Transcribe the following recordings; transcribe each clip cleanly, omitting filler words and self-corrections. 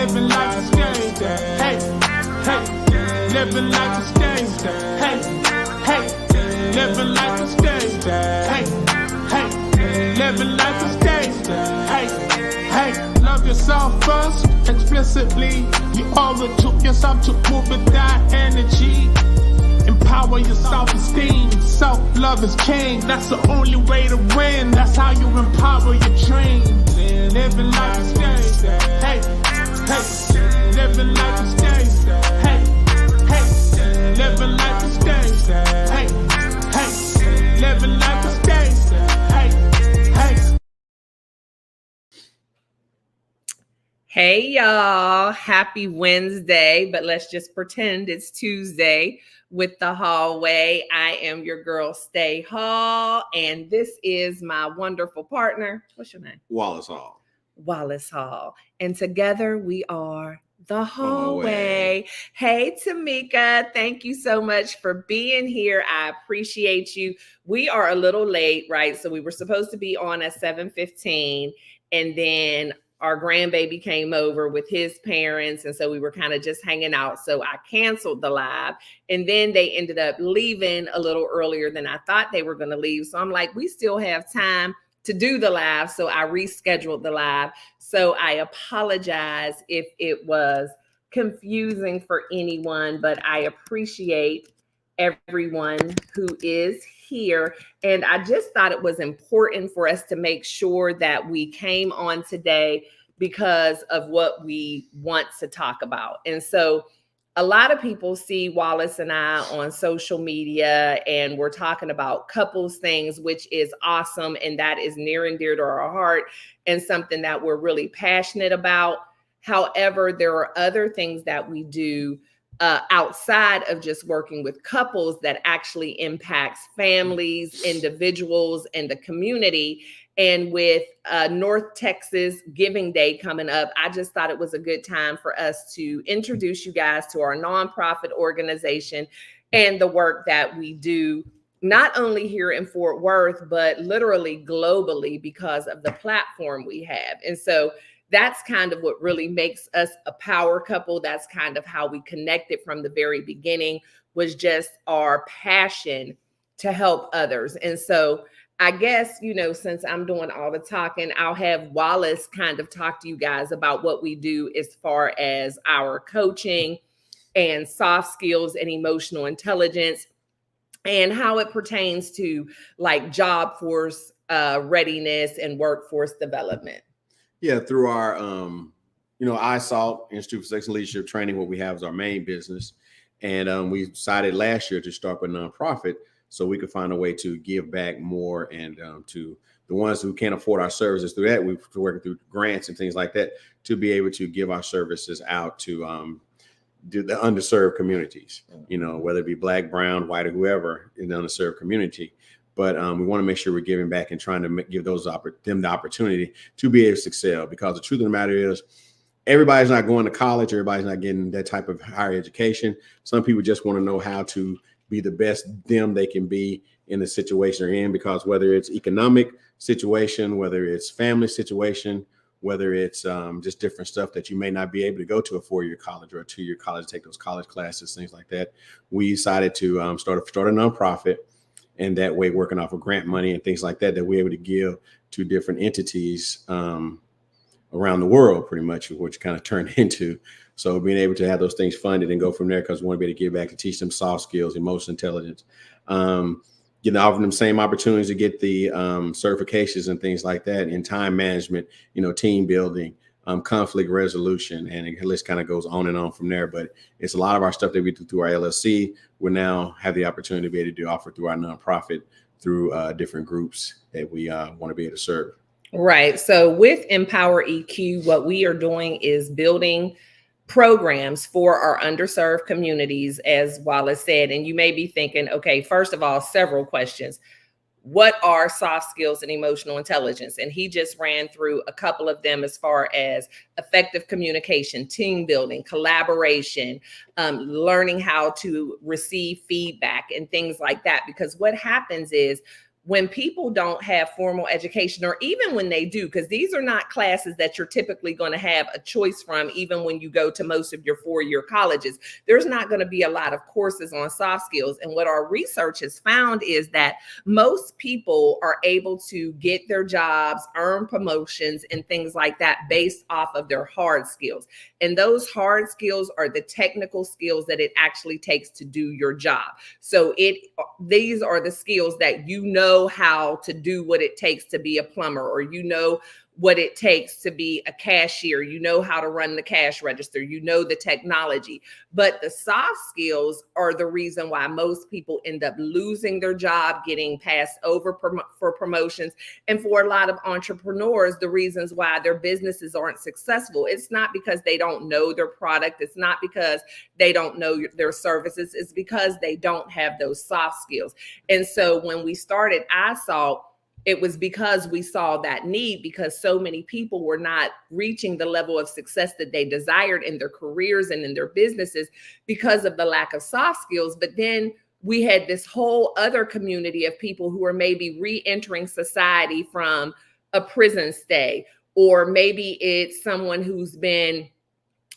living like a stage. Hey, hey, living like a stage. Hey, hey, living like a stage. Hey, hey, living like a stage. Hey, hey, love yourself first, explicitly. You owe it to yourself to move with that energy. Empower your self-esteem. Self-love is king. That's the only way to win. That's how you empower your dream. Living like a stage. Hey, hey, living like a stage. Hey, hey, living like a stage. Hey, hey, living like a stage. Hey, hey. Hey y'all, happy Wednesday, but let's just pretend it's Tuesday with the hallway. I am your girl, Stay Hall, and this is my wonderful partner. What's your name? Wallace Hall. Wallace Hall. And together we are the hallway. Hey, Tamika, thank you so much for being here. I appreciate you. We are a little late, right? So we were supposed to be on at 7:15, and then our grandbaby came over with his parents. And so we were kind of just hanging out. So I canceled the live. And then they ended up leaving a little earlier than I thought they were going to leave. So I'm like, we still have time to do the live. So I rescheduled the live. So I apologize if it was confusing for anyone, but I appreciate everyone who is here. And I just thought it was important for us to make sure that we came on today because of what we want to talk about. And so a lot of people see Wallace and I on social media, and we're talking about couples things, which is awesome. And that is near and dear to our heart and something that we're really passionate about. However, there are other things that we do outside of just working with couples that actually impacts families, individuals, and the community. And with North Texas Giving Day coming up, I just thought it was a good time for us to introduce you guys to our nonprofit organization and the work that we do, not only here in Fort Worth, but literally globally because of the platform we have. And so that's kind of what really makes us a power couple. That's kind of how we connected from the very beginning, was just our passion to help others. And so I guess, since I'm doing all the talking, I'll have Wallace kind of talk to you guys about what we do as far as our coaching and soft skills and emotional intelligence and how it pertains to like job force readiness and workforce development. Yeah, through our, ISALT, Institute for Success and Leadership Training, what we have is our main business. And we decided last year to start a nonprofit so we could find a way to give back more and to the ones who can't afford our services. Through that, we're working through grants and things like that to be able to give our services out to the underserved communities, whether it be Black, brown, white, or whoever in the underserved community. But we want to make sure we're giving back and trying to give them the opportunity to be able to excel. Because the truth of the matter is, everybody's not going to college. Everybody's not getting that type of higher education. Some people just want to know how to be the best them they can be in the situation they're in. Because whether it's economic situation, whether it's family situation, whether it's just different stuff that you may not be able to go to a 4-year college or a 2-year college, take those college classes, things like that. We decided to start a nonprofit. And that way, working off of grant money and things like that, that we're able to give to different entities around the world, pretty much, which kind of turned into. So being able to have those things funded and go from there, because we want to be able to give back to teach them soft skills, emotional intelligence, offer them same opportunities to get the certifications and things like that in time management, team building, conflict resolution, and the list kind of goes on and on from there. But it's a lot of our stuff that we do through our LLC. We now have the opportunity to be able to offer through our nonprofit through different groups that we want to be able to serve. Right. So with Empower EQ, what we are doing is building programs for our underserved communities, as Wallace said. And you may be thinking, okay, first of all, several questions. What are soft skills and emotional intelligence? And he just ran through a couple of them as far as effective communication, team building, collaboration, learning how to receive feedback and things like that. Because what happens is when people don't have formal education, or even when they do, because these are not classes that you're typically going to have a choice from, even when you go to most of your 4-year colleges, there's not going to be a lot of courses on soft skills. And what our research has found is that most people are able to get their jobs, earn promotions, and things like that based off of their hard skills. And those hard skills are the technical skills that it actually takes to do your job. So these are the skills that you know how to do what it takes to be a plumber, or you know what it takes to be a cashier, you know how to run the cash register, you know the technology. But the soft skills are the reason why most people end up losing their job, getting passed over for promotions. And for a lot of entrepreneurs, the reasons why their businesses aren't successful, it's not because they don't know their product, it's not because they don't know their services, it's because they don't have those soft skills. And so when we started iSalt, it was because we saw that need, because so many people were not reaching the level of success that they desired in their careers and in their businesses because of the lack of soft skills. But then we had this whole other community of people who were maybe re-entering society from a prison stay, or maybe it's someone who's been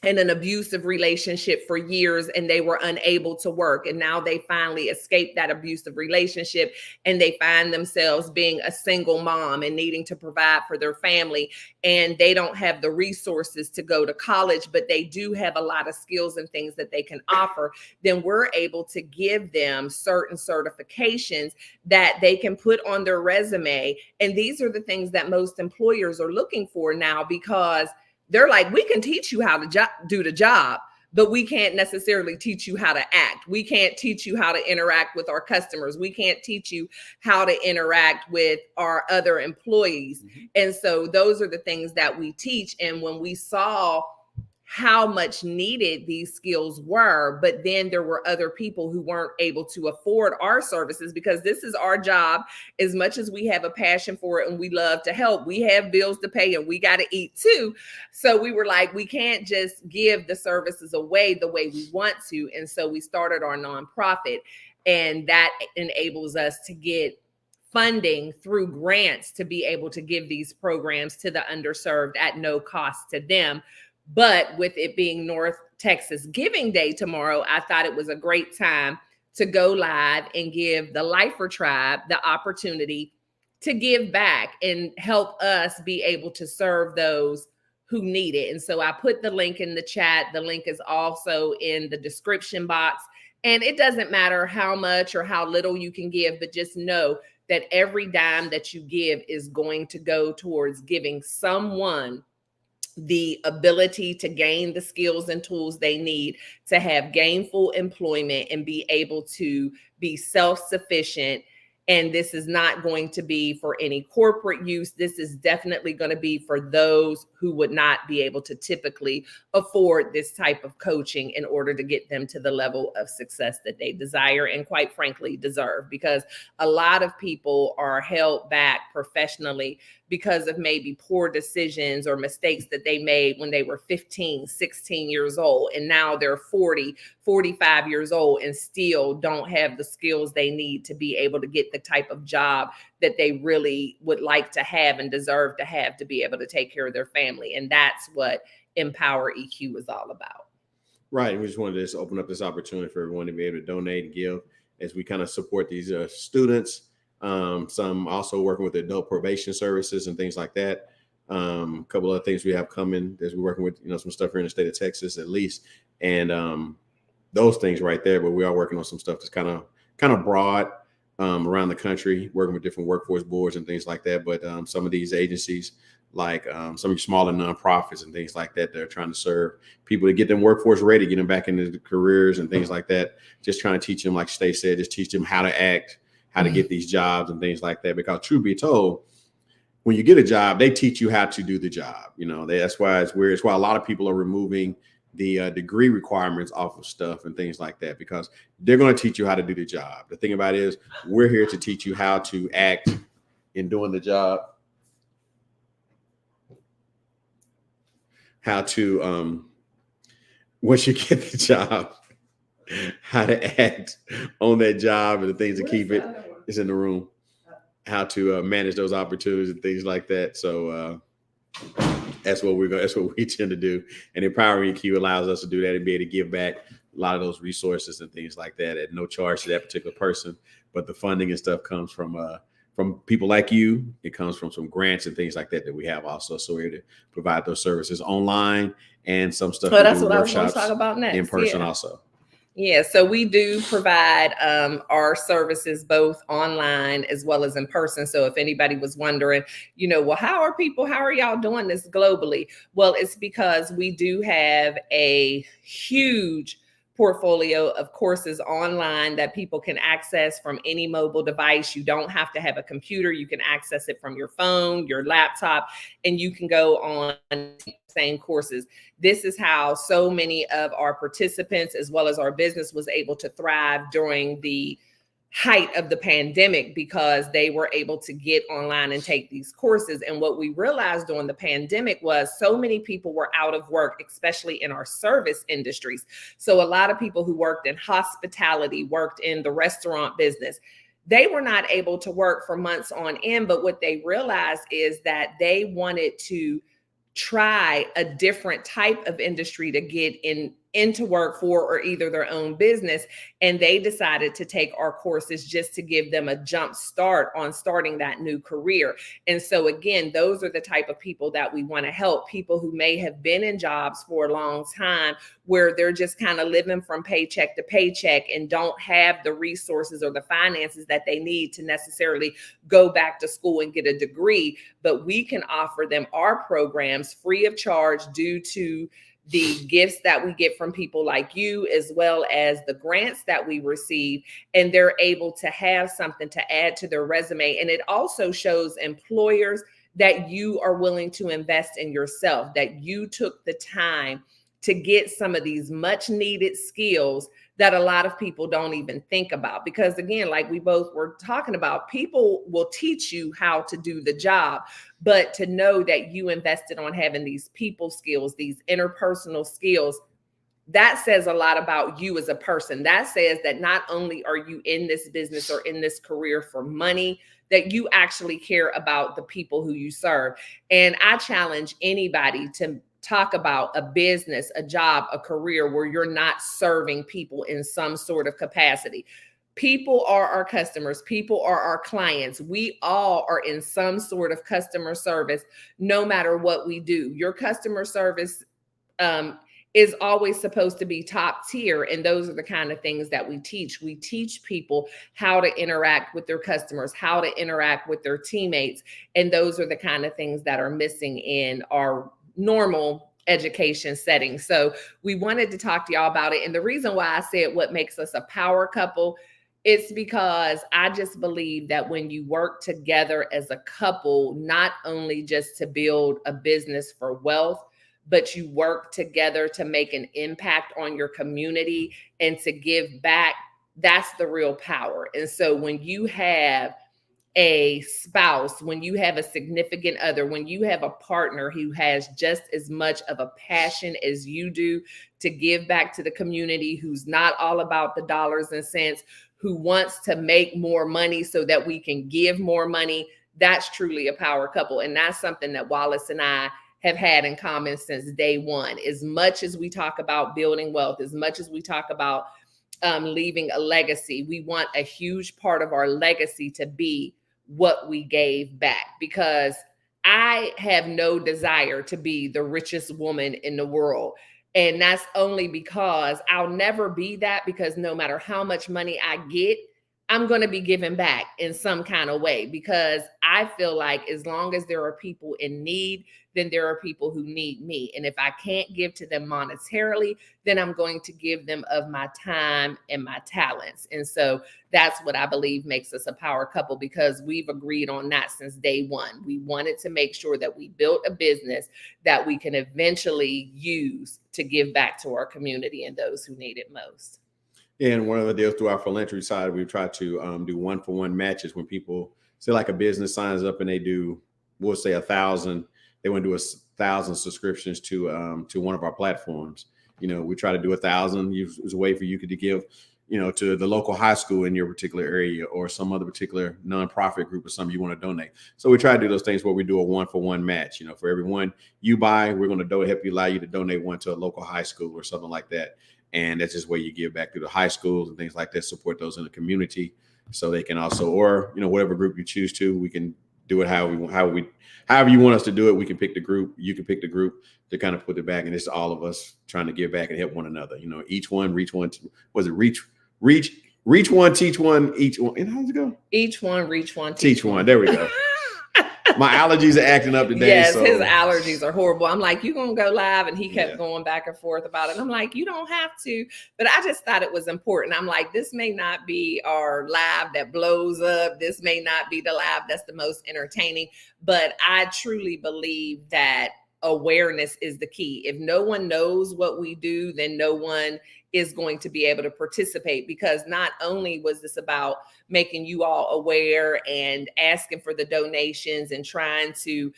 in an abusive relationship for years and they were unable to work. And now they finally escaped that abusive relationship and they find themselves being a single mom and needing to provide for their family. And they don't have the resources to go to college, but they do have a lot of skills and things that they can offer. Then we're able to give them certain certifications that they can put on their resume. And these are the things that most employers are looking for now, because they're like, we can teach you how to do the job, but we can't necessarily teach you how to act. We can't teach you how to interact with our customers. We can't teach you how to interact with our other employees. Mm-hmm. And so those are the things that we teach. And when we saw how much needed these skills were, but then there were other people who weren't able to afford our services, because this is our job. As much as we have a passion for it and we love to help, we have bills to pay and we got to eat too. So we were like, we can't just give the services away the way we want to. And so we started our nonprofit, and that enables us to get funding through grants to be able to give these programs to the underserved at no cost to them. But with it being North Texas Giving Day tomorrow, I thought it was a great time to go live and give the Lifer Tribe the opportunity to give back and help us be able to serve those who need it. And so I put the link in the chat. The link is also in the description box. And it doesn't matter how much or how little you can give, but just know that every dime that you give is going to go towards giving someone the ability to gain the skills and tools they need to have gainful employment and be able to be self-sufficient. And this is not going to be for any corporate use. This is definitely going to be for those who would not be able to typically afford this type of coaching in order to get them to the level of success that they desire and, quite frankly, deserve. Because a lot of people are held back professionally because of maybe poor decisions or mistakes that they made when they were 15, 16 years old. And now they're 40, 45 years old and still don't have the skills they need to be able to get the type of job that they really would like to have and deserve to have to be able to take care of their family. And that's what Empower EQ is all about. Right. We just wanted to just open up this opportunity for everyone to be able to donate and give as we kind of support these students. Some also working with adult probation services and things like that. A couple of things we have coming as we're working with, some stuff here in the state of Texas at least. And those things right there, but we are working on some stuff that's kind of broad around the country, working with different workforce boards and things like that. But some of these agencies, like some smaller nonprofits and things like that, they're trying to serve people to get them workforce ready, get them back into the careers and things like that. Just trying to teach them, like Stacey said, just teach them how to act, how to get these jobs and things like that. Because truth be told, when you get a job, they teach you how to do the job. That's why it's weird. It's why a lot of people are removing the degree requirements off of stuff and things like that, because they're going to teach you how to do the job. The thing about it is we're here to teach you how to act in doing the job, how to, once you get the job, how to act on that job and the things to keep it is in the room. manage those opportunities and things like that. So that's what we tend to do. And Empowering EQ allows us to do that and be able to give back a lot of those resources and things like that at no charge to that particular person. But the funding and stuff comes from people like you. It comes from some grants and things like that we have also. So we're to provide those services online and some stuff. Well, that's what I was going to talk about next. In person also. Yeah, so we do provide our services both online as well as in person. So if anybody was wondering, well, how are y'all doing this globally? Well, it's because we do have a huge portfolio of courses online that people can access from any mobile device. You don't have to have a computer. You can access it from your phone, your laptop, and you can go on same courses. This is how so many of our participants, as well as our business, was able to thrive during the height of the pandemic, because they were able to get online and take these courses. And what we realized during the pandemic was so many people were out of work, especially in our service industries. So a lot of people who worked in hospitality, worked in the restaurant business, they were not able to work for months on end. But what they realized is that they wanted to try a different type of industry to get into work for, or either their own business. And they decided to take our courses just to give them a jump start on starting that new career. And so again, those are the type of people that we want to help. People who may have been in jobs for a long time, where they're just kind of living from paycheck to paycheck and don't have the resources or the finances that they need to necessarily go back to school and get a degree. But we can offer them our programs free of charge due to the gifts that we get from people like you, as well as the grants that we receive, and they're able to have something to add to their resume. And it also shows employers that you are willing to invest in yourself, that you took the time to get some of these much needed skills that a lot of people don't even think about. Because again, like we both were talking about, people will teach you how to do the job, but to know that you invested on having these people skills, these interpersonal skills, that says a lot about you as a person. That says that not only are you in this business or in this career for money, that you actually care about the people who you serve. And I challenge anybody to talk about a business, a job, a career where you're not serving people in some sort of capacity. People are our customers. People are our clients. We all are in some sort of customer service, no matter what we do. Your customer service is always supposed to be top tier. And those are the kind of things that we teach. We teach people how to interact with their customers, how to interact with their teammates. And those are the kind of things that are missing in our normal education setting. So we wanted to talk to y'all about it. And the reason why I said what makes us a power couple, it's because I just believe that when you work together as a couple, not only just to build a business for wealth, but you work together to make an impact on your community and to give back, that's the real power. And so when you have a spouse, when you have a significant other, when you have a partner who has just as much of a passion as you do to give back to the community, who's not all about the dollars and cents, who wants to make more money so that we can give more money, that's truly a power couple. And that's something that Wallace and I have had in common since day one. As much as we talk about building wealth, as much as we talk about leaving a legacy, we want a huge part of our legacy to be what we gave back, because I have no desire to be the richest woman in the world. And that's only because I'll never be that, because no matter how much money I get, I'm going to be giving back in some kind of way, because I feel like as long as there are people in need, then there are people who need me. And if I can't give to them monetarily, then I'm going to give them of my time and my talents. And so that's what I believe makes us a power couple, because we've agreed on that since day one. We wanted to make sure that we built a business that we can eventually use to give back to our community and those who need it most. And one of the deals through our philanthropy side, we try to do 1-for-1 matches when people say, like, a business signs up and they do, we'll say 1,000. They want to do 1,000 subscriptions to one of our platforms. You know, we try to do 1,000. It's a way for you to give to the local high school in your particular area or some other particular nonprofit group or something you want to donate. So we try to do those things where we do a 1-for-1 match. For every one you buy, we're going to allow you to donate one to a local high school or something like that. And that's just where you give back to the high schools and things like that, support those in the community so they can also, or, whatever group you choose to, we can do it however you want us to do it. We can pick the group. You can pick the group to kind of put it back. And it's all of us trying to give back and help one another. Each one, reach one. Reach one, teach one, each one. And how does it go? Each one, reach one, teach one. There we go. My allergies are acting up today. Yes, so. His allergies are horrible. I'm like, you gonna go live? And he kept going back and forth about it. I'm like, you don't have to. But I just thought it was important. I'm like, this may not be our live that blows up. This may not be the live that's the most entertaining. But I truly believe that awareness is the key. If no one knows what we do, then no one is going to be able to participate, because not only was this about making you all aware and asking for the donations and trying to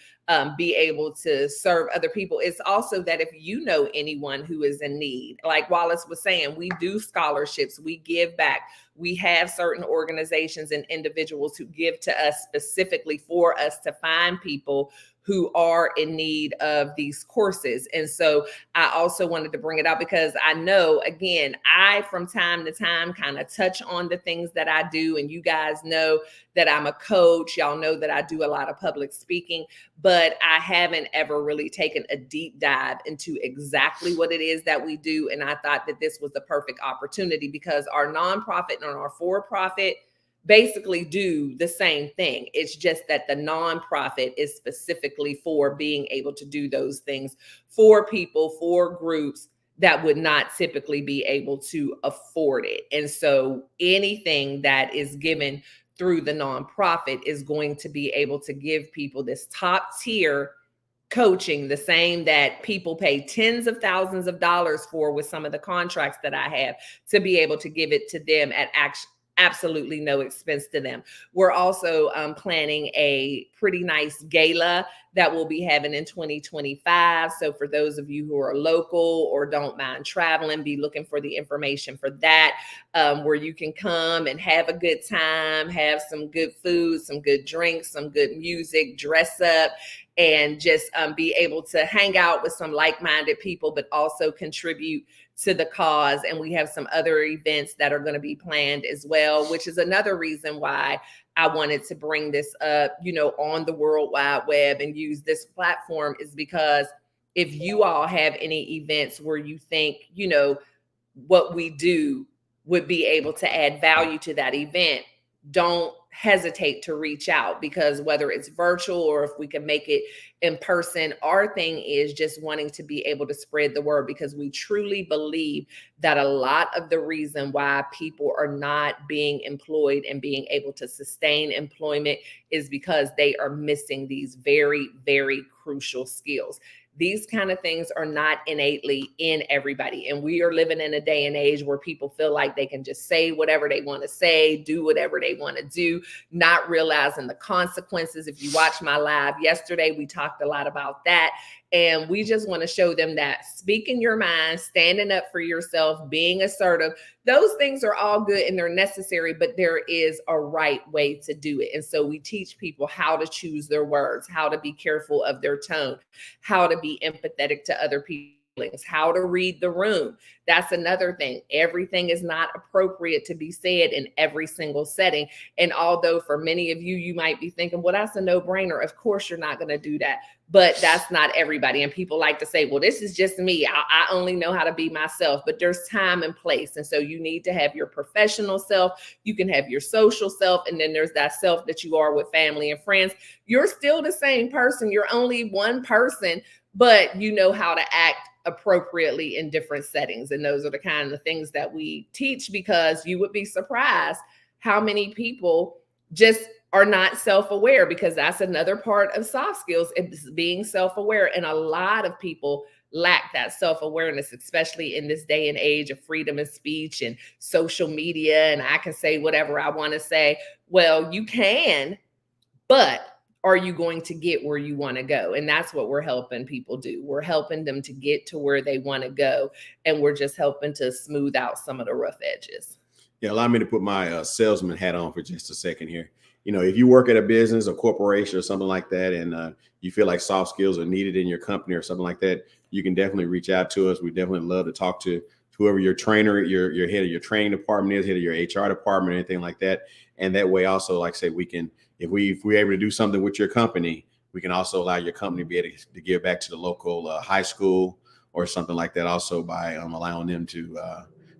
be able to serve other people, it's also that if you know anyone who is in need, like Wallace was saying, we do scholarships, we give back. We have certain organizations and individuals who give to us specifically for us to find people who are in need of these courses. And so I also wanted to bring it out because I know, again, I from time to time kind of touch on the things that I do. And you guys know that I'm a coach. Y'all know that I do a lot of public speaking, but I haven't ever really taken a deep dive into exactly what it is that we do. And I thought that this was the perfect opportunity because our nonprofit and our for-profit basically do the same thing. It's just that the nonprofit is specifically for being able to do those things for people, for groups that would not typically be able to afford it. And so anything that is given through the nonprofit is going to be able to give people this top tier coaching, the same that people pay tens of thousands of dollars for with some of the contracts that I have, to be able to give it to them at absolutely no expense to them. We're also planning a pretty nice gala that we'll be having in 2025. So for those of you who are local or don't mind traveling, be looking for the information for that, where you can come and have a good time, have some good food, some good drinks, some good music, dress up, and just be able to hang out with some like-minded people, but also contribute to the cause. And we have some other events that are going to be planned as well, which is another reason why I wanted to bring this up, on the World Wide Web and use this platform, is because if you all have any events where you think, what we do would be able to add value to that event, don't hesitate to reach out, because whether it's virtual or if we can make it in person, our thing is just wanting to be able to spread the word, because we truly believe that a lot of the reason why people are not being employed and being able to sustain employment is because they are missing these very, very crucial skills. These kind of things are not innately in everybody. And we are living in a day and age where people feel like they can just say whatever they want to say, do whatever they want to do, not realizing the consequences. If you watch my live yesterday, we talked a lot about that. And we just want to show them that speaking your mind, standing up for yourself, being assertive, those things are all good and they're necessary, but there is a right way to do it. And so we teach people how to choose their words, how to be careful of their tone, how to be empathetic to other people, how to read the room. That's another thing. Everything is not appropriate to be said in every single setting. And although for many of you, you might be thinking, well, that's a no-brainer. Of course, you're not going to do that. But that's not everybody. And people like to say, well, this is just me. I only know how to be myself. But there's time and place. And so you need to have your professional self. You can have your social self. And then there's that self that you are with family and friends. You're still the same person. You're only one person, but you know how to act appropriately in different settings. And those are the kind of things that we teach, because you would be surprised how many people just are not self-aware, because that's another part of soft skills, is being self-aware. And a lot of people lack that self-awareness, especially in this day and age of freedom of speech and social media. And I can say whatever I want to say. Well, you can, but are you going to get where you want to go? And that's what we're helping people do. We're helping them to get to where they want to go. And we're just helping to smooth out some of the rough edges. Yeah, allow me to put my salesman hat on for just a second here. You know, if you work at a business, a corporation, or something like that, and you feel like soft skills are needed in your company or something like that, you can definitely reach out to us. We definitely love to talk to whoever your trainer, your head of your training department is, head of your HR department, anything like that. And that way, also, like I say, we can, if we're able to do something with your company, we can also allow your company to be able to give back to the local high school or something like that. Also, by allowing them to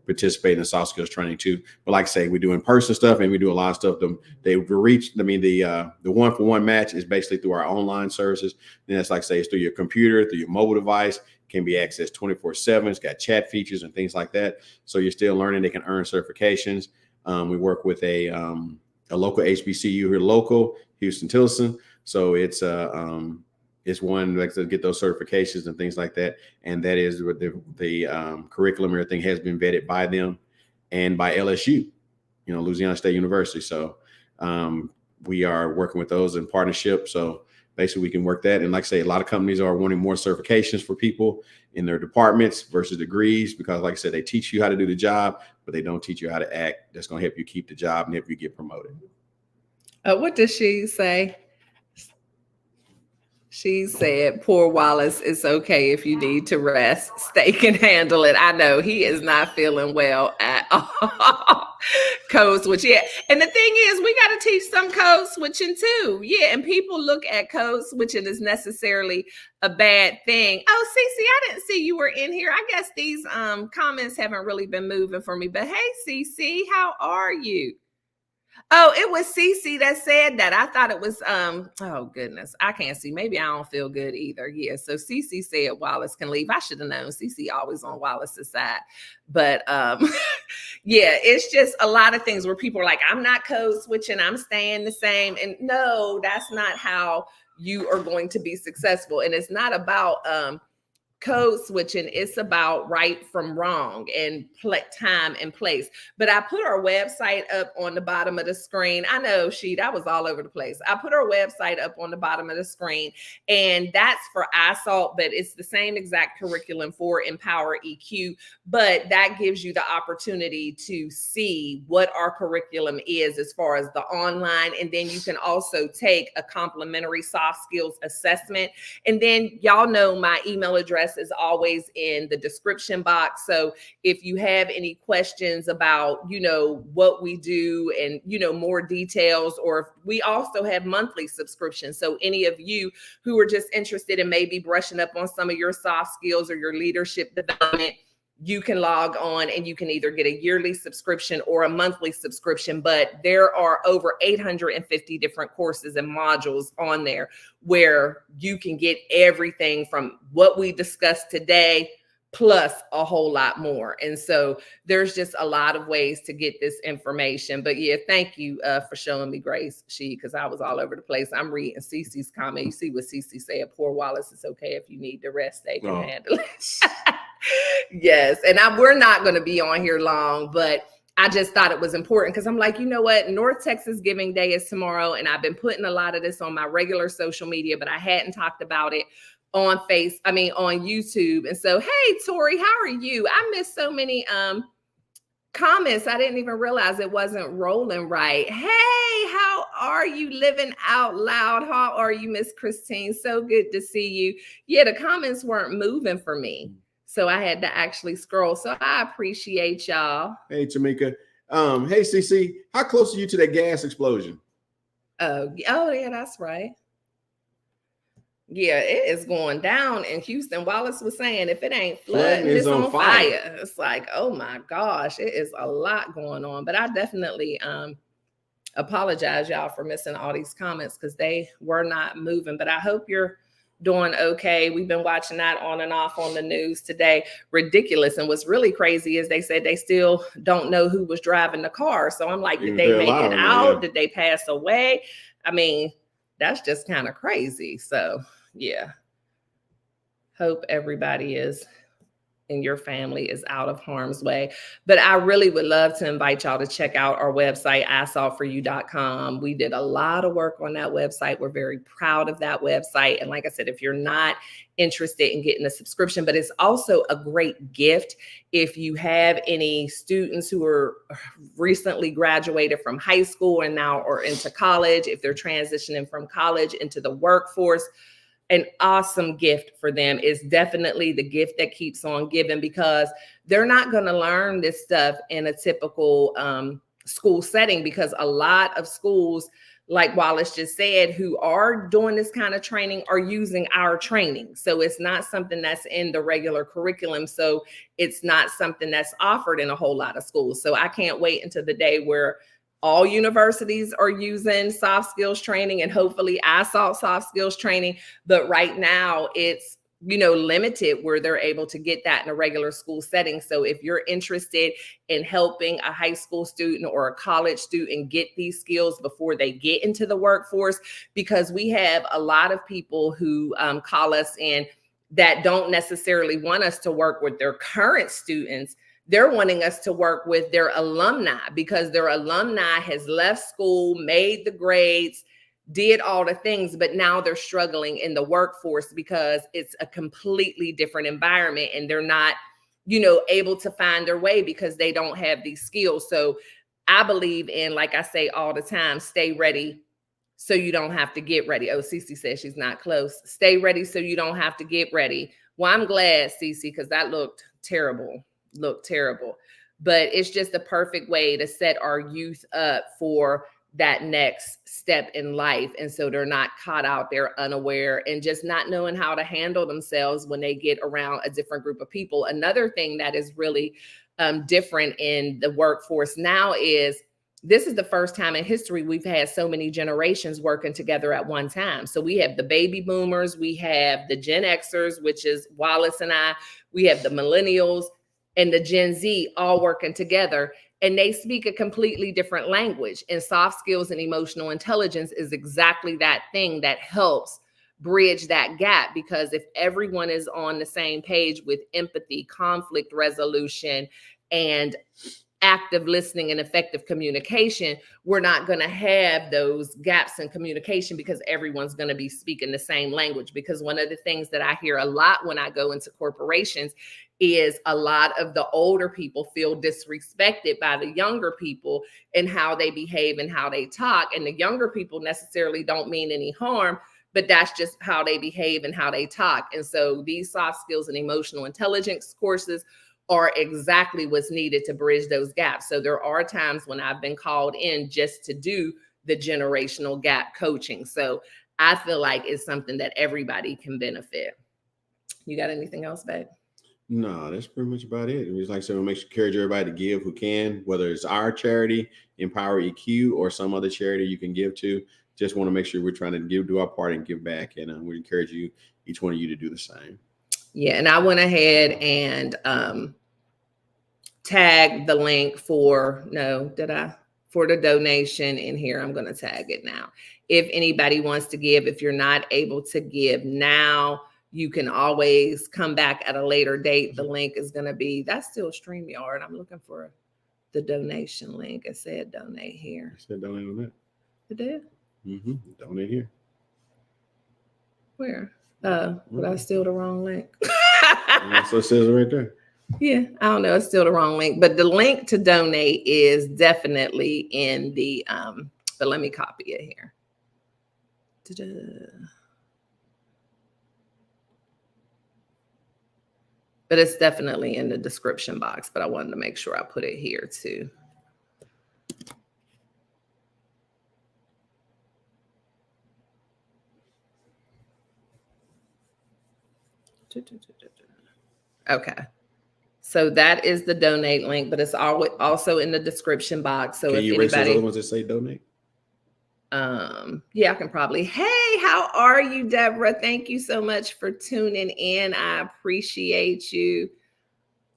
participate in the soft skills training too. But like I say, we do in-person stuff and we do a lot of stuff. They reach, I mean, the one-for-one match is basically through our online services. And that's like I say, it's through your computer, through your mobile device, can be accessed 24/7. It's got chat features and things like that. So you're still learning. They can earn certifications. We work with a local HBCU here, local Houston Tilson. So it's one like to get those certifications and things like that. And that is what the curriculum, everything has been vetted by them and by LSU, Louisiana State University. So we are working with those in partnership. So basically we can work that. And like I say, a lot of companies are wanting more certifications for people in their departments versus degrees, because like I said, they teach you how to do the job, but they don't teach you how to act. That's going to help you keep the job and help you get promoted. What does she say? She said, poor Wallace, it's okay if you need to rest. Stay can handle it. I know he is not feeling well at all. Code switch. Yeah. And the thing is, we got to teach some code switching too. Yeah. And people look at code switching as necessarily a bad thing. Oh, Cece, I didn't see you were in here. I guess these comments haven't really been moving for me. But hey, Cece, how are you? Oh, it was Cece that said that. I thought it was, oh goodness, I can't see. Maybe I don't feel good either. Yeah, so Cece said Wallace can leave. I should have known. Cece always on Wallace's side. But yeah, it's just a lot of things where people are like, I'm not code switching, I'm staying the same. And no, that's not how you are going to be successful. And it's not about code switching. It's about right from wrong and time and place. But I put our website up on the bottom of the screen. I know that was all over the place. I put our website up on the bottom of the screen, and that's for iSalt, but it's the same exact curriculum for Empower EQ. But that gives you the opportunity to see what our curriculum is as far as the online. And then you can also take a complimentary soft skills assessment. And then y'all know my email address is always in the description box. So if you have any questions about, what we do and, more details, or we also have monthly subscriptions. So any of you who are just interested in maybe brushing up on some of your soft skills or your leadership development, you can log on and you can either get a yearly subscription or a monthly subscription. But there are over 850 different courses and modules on there where you can get everything from what we discussed today, plus a whole lot more. And so there's just a lot of ways to get this information. But yeah, thank you for showing me grace, because I was all over the place. I'm reading Cece's comment. You see what Cece said, poor Wallace, it's okay if you need to rest, they can handle it. Yes. And we're not going to be on here long, but I just thought it was important because I'm like, you know what? North Texas Giving Day is tomorrow. And I've been putting a lot of this on my regular social media, but I hadn't talked about it on YouTube. And so, hey, Tori, how are you? I missed so many comments. I didn't even realize it wasn't rolling right. Hey, how are you? Living out loud. How are you, Miss Christine? So good to see you. Yeah, the comments weren't moving for me, so I had to actually scroll. So I appreciate y'all. Hey, Tamika. Hey, CC, how close are you to that gas explosion? Oh yeah, that's right. Yeah, it is going down in Houston. Wallace was saying, if it ain't flooding, it's on fire. It's like, oh my gosh, it is a lot going on. But I definitely apologize, y'all, for missing all these comments because they were not moving. But I hope you're doing okay. We've been watching that on and off on the news today. Ridiculous. And what's really crazy is they said they still don't know who was driving the car. So I'm like, did they make it out? Yeah. Did they pass away? I mean, that's just kind of crazy. So yeah, hope everybody is and your family is out of harm's way. But I really would love to invite y'all to check out our website, isaltforyou.com. We did a lot of work on that website. We're very proud of that website. And like I said, if you're not interested in getting a subscription, but it's also a great gift if you have any students who are recently graduated from high school and now are into college, if they're transitioning from college into the workforce. An awesome gift for them is definitely the gift that keeps on giving, because they're not going to learn this stuff in a typical school setting, because a lot of schools, like Wallace just said, who are doing this kind of training are using our training. So it's not something that's in the regular curriculum. So it's not something that's offered in a whole lot of schools. So I can't wait until the day where all universities are using soft skills training, and hopefully iSalt soft skills training. But right now it's, limited where they're able to get that in a regular school setting. So if you're interested in helping a high school student or a college student get these skills before they get into the workforce, because we have a lot of people who call us in that don't necessarily want us to work with their current students. They're wanting us to work with their alumni, because their alumni has left school, made the grades, did all the things, but now they're struggling in the workforce because it's a completely different environment and they're not, able to find their way because they don't have these skills. So I believe in, like I say all the time, stay ready so you don't have to get ready. Oh, Cece says she's not close. Stay ready so you don't have to get ready. Well, I'm glad, Cece, because that looked terrible. But it's just the perfect way to set our youth up for that next step in life. And so they're not caught out there unaware and just not knowing how to handle themselves when they get around a different group of people. Another thing that is really different in the workforce now is this is the first time in history we've had so many generations working together at one time. So we have the baby boomers, we have the Gen Xers, which is Wallace and I, we have the millennials, and the Gen Z all working together, and they speak a completely different language. And soft skills and emotional intelligence is exactly that thing that helps bridge that gap, because if everyone is on the same page with empathy, conflict resolution, and active listening and effective communication, we're not going to have those gaps in communication because everyone's going to be speaking the same language. Because one of the things that I hear a lot when I go into corporations is a lot of the older people feel disrespected by the younger people and how they behave and how they talk. And the younger people necessarily don't mean any harm, but that's just how they behave and how they talk. And so these soft skills and emotional intelligence courses are exactly what's needed to bridge those gaps. So there are times when I've been called in just to do the generational gap coaching. So I feel like it's something that everybody can benefit. You got anything else, babe? No, that's pretty much about it. It's like I said, we make sure encourage everybody to give who can, whether it's our charity, Empower EQ, or some other charity you can give to. Just want to make sure we're trying to do our part and give back. And we encourage each one of you to do the same. Yeah, and I went ahead and tagged the link for the donation in here. I'm going to tag it now. If anybody wants to give, if you're not able to give now, you can always come back at a later date. The link is going to be, that's still StreamYard. I'm looking for the donation link. It said donate here. It said donate on that. It did? Mm-hmm. Donate here. Where? But I still the wrong link. So it says it right there. Yeah, I don't know. It's still the wrong link, but the link to donate is definitely in the, but let me copy it here. Ta-da. But it's definitely in the description box, but I wanted to make sure I put it here too. Okay. So that is the donate link, but it's also in the description box. So can if you anybody, erase those other ones that say donate? Yeah, I can probably. Hey, how are you, Deborah? Thank you so much for tuning in. I appreciate you.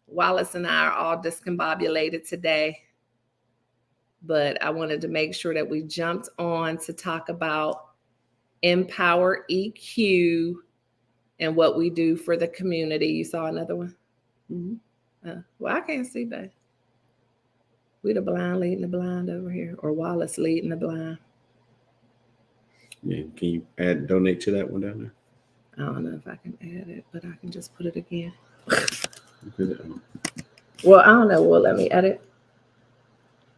Wallace and I are all discombobulated today, but I wanted to make sure that we jumped on to talk about Empower EQ and what we do for the community. You saw another one? Well, I can't see, babe. We the blind leading the blind over here, or Wallace leading the blind. Yeah, can you donate to that one down there? I don't know if I can add it, but I can just put it again. Well, I don't know. Well, let me edit.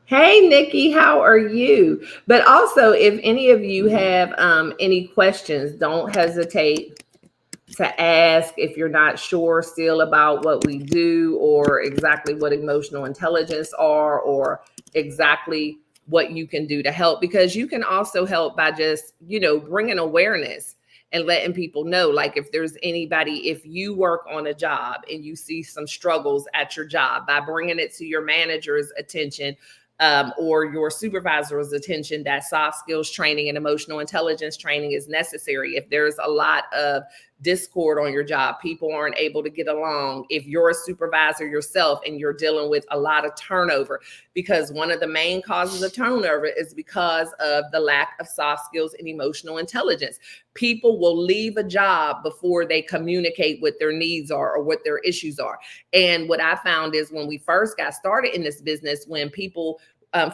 Hey, Nikki, how are you? But also, if any of you have any questions, don't hesitate to ask. If you're not sure still about what we do, or exactly what emotional intelligence are, or exactly what you can do to help, because you can also help by just, bringing awareness and letting people know, like, if there's anybody, if you work on a job and you see some struggles at your job, by bringing it to your manager's attention, or your supervisor's attention, that soft skills training and emotional intelligence training is necessary. If there's a lot of discord on your job, people aren't able to get along, if you're a supervisor yourself and you're dealing with a lot of turnover, because one of the main causes of turnover is because of the lack of soft skills and emotional intelligence. People will leave a job before they communicate what their needs are or what their issues are. And what I found is, when we first got started in this business, when people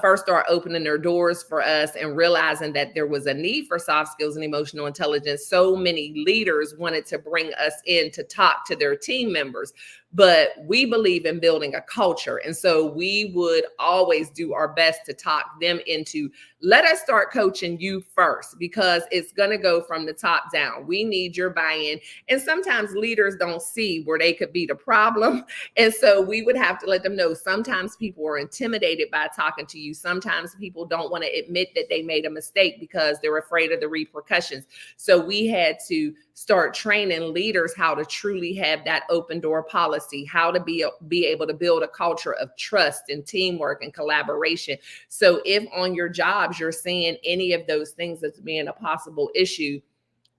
first start opening their doors for us and realizing that there was a need for soft skills and emotional intelligence, so many leaders wanted to bring us in to talk to their team members. But we believe in building a culture. And so we would always do our best to talk them into, let us start coaching you first, because it's going to go from the top down. We need your buy-in. And sometimes leaders don't see where they could be the problem. And so we would have to let them know, sometimes people are intimidated by talking to you. Sometimes people don't want to admit that they made a mistake because they're afraid of the repercussions. So we had to start training leaders how to truly have that open door policy, how to be able to build a culture of trust and teamwork and collaboration. So if on your jobs you're seeing any of those things as being a possible issue,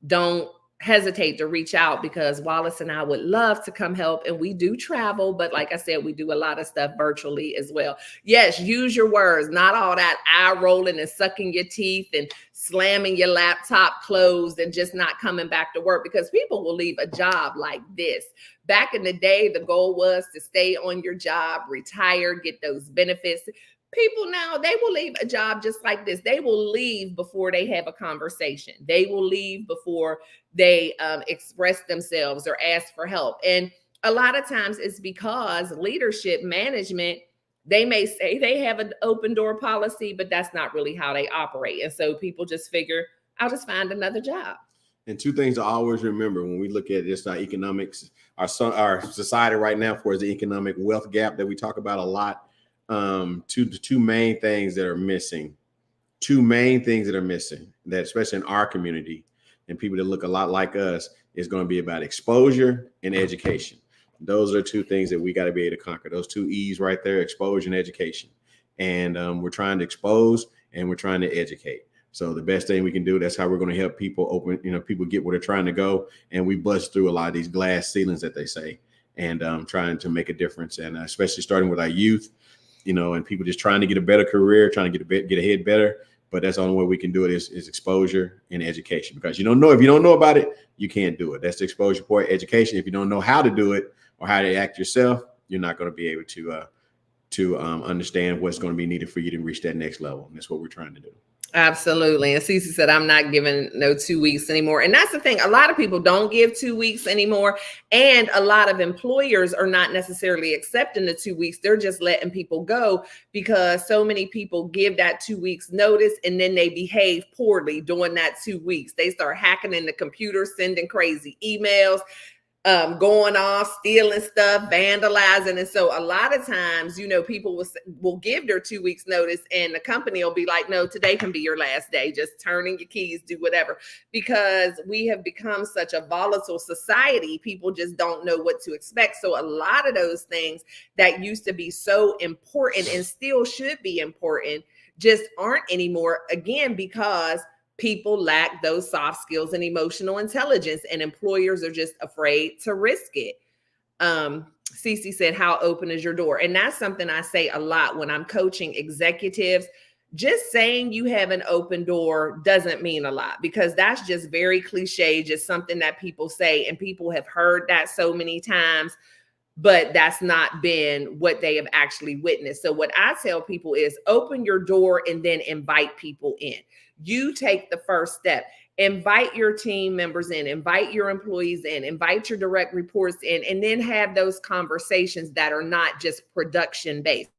don't hesitate to reach out, because Wallace and I would love to come help. And we do travel, but like I said, we do a lot of stuff virtually as well. Yes, use your words, not all that eye rolling and sucking your teeth and slamming your laptop closed and just not coming back to work, because people will leave a job like this. Back in the day, the goal was to stay on your job, retire, get those benefits. People now, they will leave a job just like this. They will leave before they have a conversation. They will leave before they express themselves or ask for help. And a lot of times it's because leadership, management, they may say they have an open door policy, but that's not really how they operate. And so people just figure, I'll just find another job. And two things to always remember when we look at this, our economics, our society right now, for the economic wealth gap that we talk about a lot. Two main things that are missing, that especially in our community and people that look a lot like us, is going to be about exposure and education. Those are two things that we got to be able to conquer. Those two E's right there, exposure and education. And we're trying to expose and we're trying to educate. So the best thing we can do, that's how we're going to help people open, people get where they're trying to go. And we bust through a lot of these glass ceilings that they say, and trying to make a difference. And especially starting with our youth, and people just trying to get a better career, trying to get ahead better. But that's the only way we can do it is exposure and education, because if you don't know about it, you can't do it. That's the exposure part. Education. If you don't know how to do it or how to act yourself, you're not going to be able to understand what's going to be needed for you to reach that next level. And that's what we're trying to do. Absolutely. And Cece said, I'm not giving no 2 weeks anymore. And that's the thing. A lot of people don't give 2 weeks anymore. And a lot of employers are not necessarily accepting the 2 weeks. They're just letting people go, because so many people give that 2 weeks notice and then they behave poorly during that 2 weeks. They start hacking in the computer, sending crazy emails, going off, stealing stuff, vandalizing. And so a lot of times, people will give their 2 weeks notice and the company will be like, no, today can be your last day. Just turn in your keys, do whatever. Because we have become such a volatile society, people just don't know what to expect. So a lot of those things that used to be so important and still should be important just aren't anymore, again, because people lack those soft skills and emotional intelligence, and employers are just afraid to risk it. Cece said, how open is your door? And that's something I say a lot when I'm coaching executives. Just saying you have an open door doesn't mean a lot, because that's just very cliche, just something that people say, and people have heard that so many times. but that's not been what they have actually witnessed. So what I tell people is open your door and then invite people in. You take the first step. Invite your team members in, invite your employees in, invite your direct reports in, and then have those conversations that are not just production based.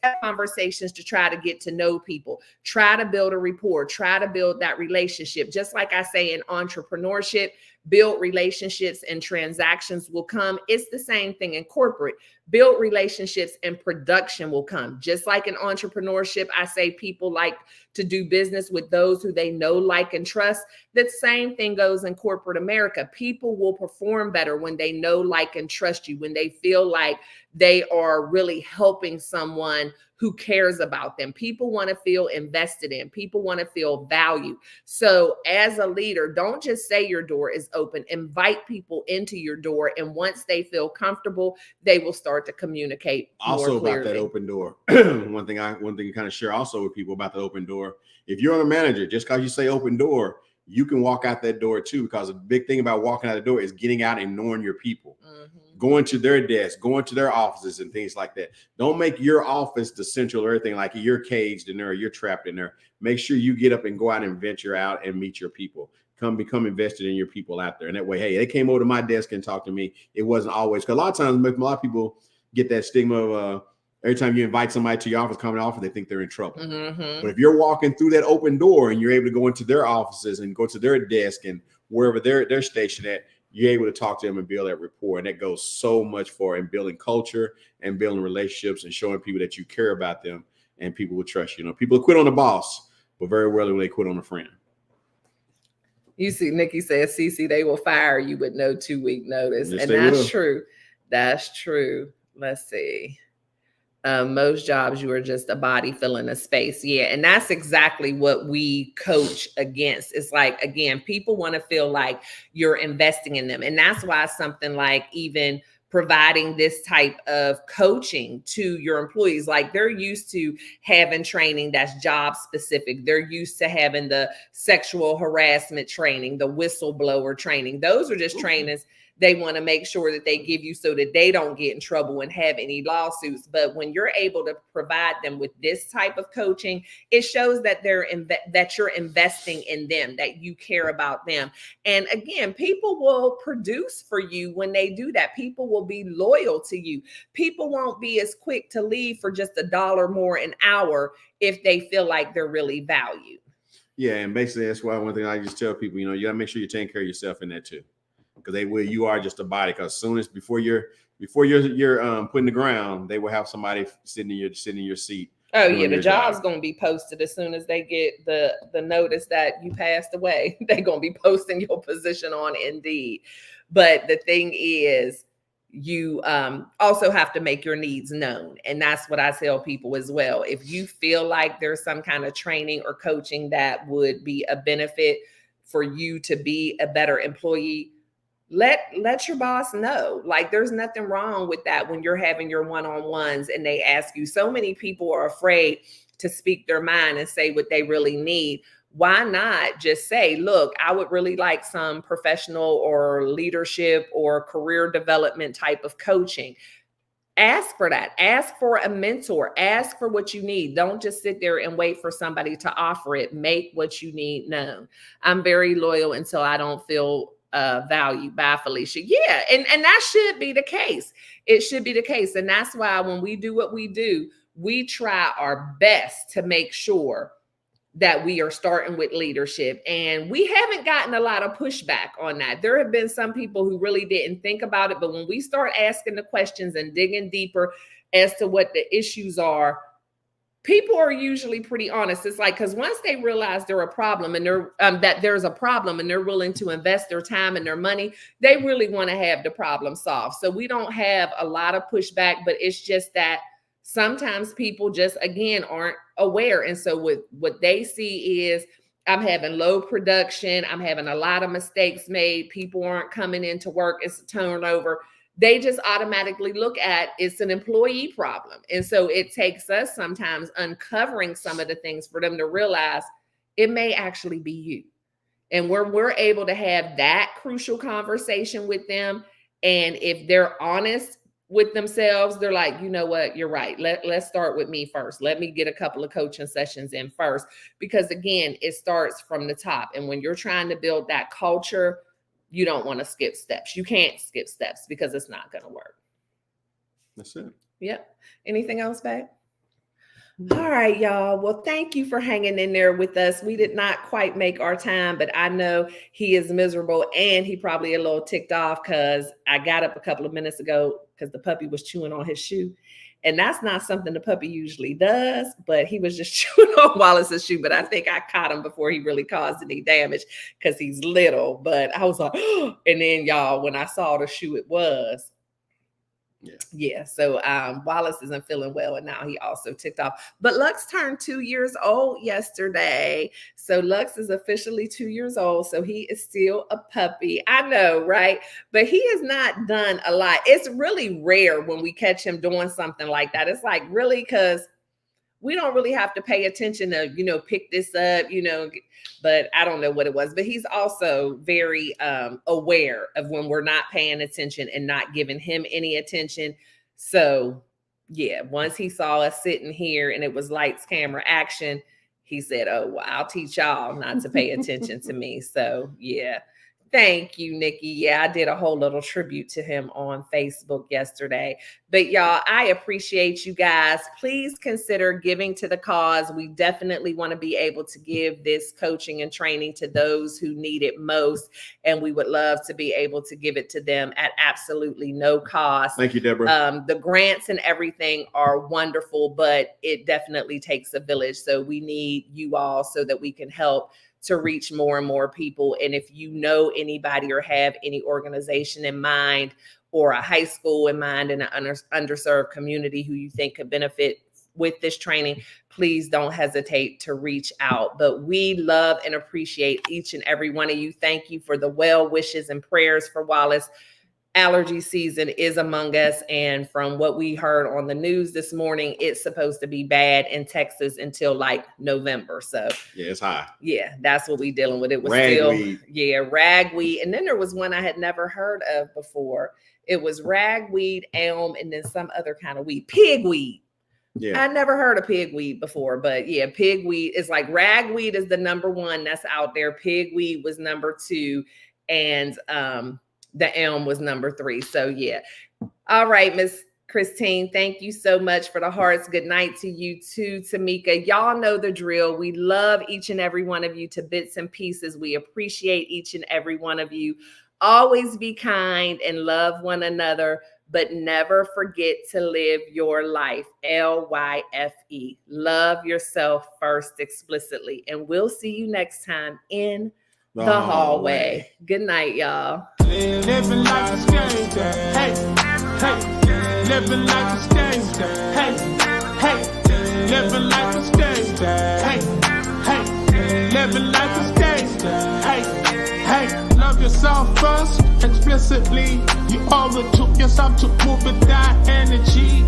Have conversations to try to get to know people, try to build a rapport, try to build that relationship. Just like I say in entrepreneurship, build relationships and transactions will come. It's the same thing in corporate. Build relationships and production will come. Just like in entrepreneurship, I say people like to do business with those who they know, like, and trust. The same thing goes in corporate America. People will perform better when they know, like, and trust you, when they feel like they are really helping someone who cares about them. People want to feel invested in. People want to feel valued. So as a leader, don't just say your door is open. Invite people into your door. And once they feel comfortable, they will start to communicate also more clearly. About that open door. one thing you kind of share also with people about the open door. If you're a manager, just because you say open door, you can walk out that door too, because a big thing about walking out the door is getting out and knowing your people, going to their desk, going to their offices and things like that. Don't make your office the central or everything like you're caged in there, or you're trapped in there. Make sure you get up and go out and venture out and meet your people. Become invested in your people out there. And that way, hey, they came over to my desk and talked to me. It wasn't always, because a lot of times, a lot of people get that stigma of every time you invite somebody to your office, come to the office, they think they're in trouble. But if you're walking through that open door and you're able to go into their offices and go to their desk and wherever they're stationed at, you're able to talk to them and build that rapport. And that goes so much for in building culture and building relationships and showing people that you care about them, and people will trust you. People quit on the boss, but very rarely will they quit on a friend. You see, Nikki says, CC, they will fire you with no 2-week notice. Yes, and that's will. True. That's true. Let's see. Most jobs, you are just a body filling a space. Yeah. And that's exactly what we coach against. It's like, again, people want to feel like you're investing in them. And that's why something like even providing this type of coaching to your employees, like they're used to having training that's job specific. They're used to having the sexual harassment training, the whistleblower training. Those are just trainings they want to make sure that they give you so that they don't get in trouble and have any lawsuits. But when you're able to provide them with this type of coaching, it shows that that you're investing in them, that you care about them. And again, people will produce for you when they do that. People will be loyal to you. People won't be as quick to leave for just $1 more an hour if they feel like they're really valued. Yeah, and basically that's why one thing I just tell people, you gotta make sure you're taking care of yourself in that too. Because you are just a body. Because soon as before you're put in the ground, they will have somebody sitting in your seat. Oh yeah, the job's gonna be posted as soon as they get the notice that you passed away. They're gonna be posting your position on Indeed. But the thing is, you also have to make your needs known, and that's what I tell people as well. If you feel like there's some kind of training or coaching that would be a benefit for you to be a better employee, let your boss know. Like, there's nothing wrong with that when you're having your one-on-ones and they ask you. So many people are afraid to speak their mind and say what they really need. Why not just say, look, I would really like some professional or leadership or career development type of coaching. Ask for that. Ask for a mentor. Ask for what you need. Don't just sit there and wait for somebody to offer it. Make what you need known. I'm very loyal until I don't feel valued. By Felicia. Yeah. And that should be the case. It should be the case. And that's why when we do what we do, we try our best to make sure that we are starting with leadership. And we haven't gotten a lot of pushback on that. There have been some people who really didn't think about it, but when we start asking the questions and digging deeper as to what the issues are, people are usually pretty honest. It's like, because once they realize there's a problem and they're willing to invest their time and their money, they really want to have the problem solved. So we don't have a lot of pushback, but it's just that sometimes people just, again, aren't aware. And so what they see is, I'm having low production. I'm having a lot of mistakes made. People aren't coming into work. It's a turnover. They just automatically look at it's an employee problem. And so it takes us sometimes uncovering some of the things for them to realize it may actually be you. And when we're able to have that crucial conversation with them, and if they're honest with themselves, they're like, you know what, you're right. Let's start with me first. Let me get a couple of coaching sessions in first. Because again, it starts from the top. And when you're trying to build that culture, you don't want to skip steps. You can't skip steps because it's not going to work. That's it. Yep. Anything else, babe? All right, y'all. Well, thank you for hanging in there with us. We did not quite make our time, but I know he is miserable and he probably a little ticked off because I got up a couple of minutes ago because the puppy was chewing on his shoe. And that's not something the puppy usually does, but he was just chewing on Wallace's shoe. But I think I caught him before he really caused any damage because he's little. But I was like, oh. And then y'all, when I saw the shoe it was, yeah. So Wallace isn't feeling well, and now he also ticked off. But Lux turned 2 years old yesterday. So Lux is officially 2 years old. So he is still a puppy. I know, right? But he has not done a lot. It's really rare when we catch him doing something like that. It's like, really, because we don't really have to pay attention to, pick this up, but I don't know what it was. But he's also very aware of when we're not paying attention and not giving him any attention. So, yeah, once he saw us sitting here and it was lights, camera, action, he said, oh, well, I'll teach y'all not to pay attention to me. So, yeah. Thank you, Nikki. Yeah, I did a whole little tribute to him on Facebook yesterday. But y'all, I appreciate you guys. Please consider giving to the cause. We definitely want to be able to give this coaching and training to those who need it most. And we would love to be able to give it to them at absolutely no cost. Thank you, Deborah. The grants and everything are wonderful, but it definitely takes a village. So we need you all so that we can help to reach more and more people. And if you know anybody or have any organization in mind or a high school in mind in an underserved community who you think could benefit with this training, please don't hesitate to reach out. But we love and appreciate each and every one of you. Thank you for the well wishes and prayers for Wallace. Allergy season is among us. And from what we heard on the news this morning, it's supposed to be bad in Texas until like November. So yeah, it's high. Yeah, that's what we dealing with. It was ragweed. Ragweed. And then there was one I had never heard of before. It was ragweed, elm, and then some other kind of weed, pigweed. Yeah, I never heard of pigweed before, but yeah, pigweed is like ragweed is the number one that's out there. Pigweed was number 2, and the elm was number 3. So yeah. All right, Miss Christine, thank you so much for the hearts. Good night to you too, Tamika. Y'all know the drill. We love each and every one of you to bits and pieces. We appreciate each and every one of you. Always be kind and love one another, but never forget to live your life. LYFE. Love yourself first explicitly. And we'll see you next time in the hallway. Good night, y'all. Living like a gangster. Hey, hey. Living like a gangster. Hey, hey. Living like a gangster. Hey, hey. Living like a gangster. Hey, hey. Love yourself first, explicitly. You owe it to yourself to move with that energy.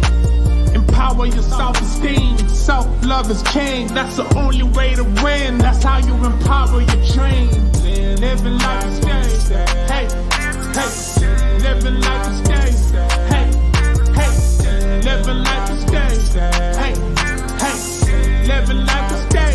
Empower your self-esteem. Self-love is king. That's the only way to win. That's how you empower